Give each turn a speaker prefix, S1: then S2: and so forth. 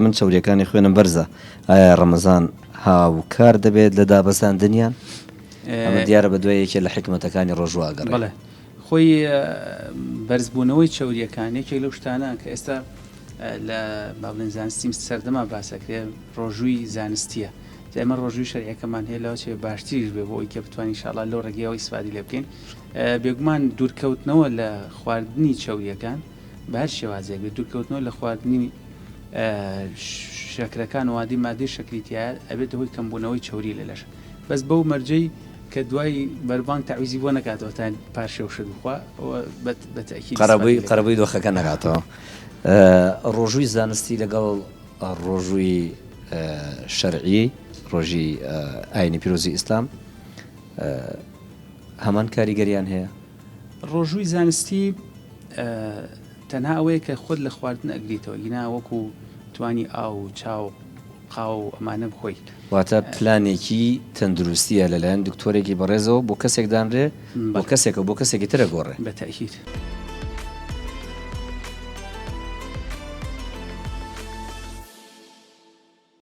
S1: من چەوریەکانی خوێنم بەرزە ئایا ڕەمەزان هاوکار دەبێت لە دابەزاندنیان؟ ئەمە دیارە بە دوای یەکێک لە حکمەتەکانی ڕۆژوواگەڕێ.
S2: بەڵێ خۆی بەرزبوونەوەی چەوریەکانێکی لەو شتانە کە ئێستا لە باڵێن زانستی سەردەما باسەکرێ ڕۆژووی زانستیە. ئێمە ڕۆژووی شەریعەکەمان هەیە لەوە چێ باشتریش بێ بۆ ئەوەی کە بتوانین ئینشاءڵڵا لەو ڕێگەیەوە ئیسفادی لێ بکەین. بێگومان دوورکەوتنەوە لە خواردنی چەوریەکان بە هەر شێوازێک بێت، دوورکەوتنەوە لە خواردنی شەکرەکان و وادی مادەی شەکریتیایە ئەبێت هۆی کەمبوونەوەی چەوری لە لەش. بەس بەو مەرجەی کە دوای بەربانگ تەعویزی بۆ نەکاتەوە تا پاشێ و شت بخوا بە تەکید
S1: قەرەبووی دۆخەکە نەکاتەوە. ڕۆژووی زانستی لەگەڵ ڕۆژووی شەرعی ڕۆژی ئاینی پیرۆزی ئیسلام هەمان کاریگەریان هەیە؟
S2: ڕۆژووی زانستی تەنها ئەوەیە کە خۆت لە خواردن ئەگریتەوە، گینا وەکو توانی ئاو چاو قاو ئەمانە بخۆی.
S1: واتە پلانێکی تەندروستیە لەلایەن دکتۆرێکی بەڕێزەوە بۆ کەسێک دانرێ بۆ کەسێکە بۆ کەسێکی ترە گۆڕێ.
S2: بە تەئکید.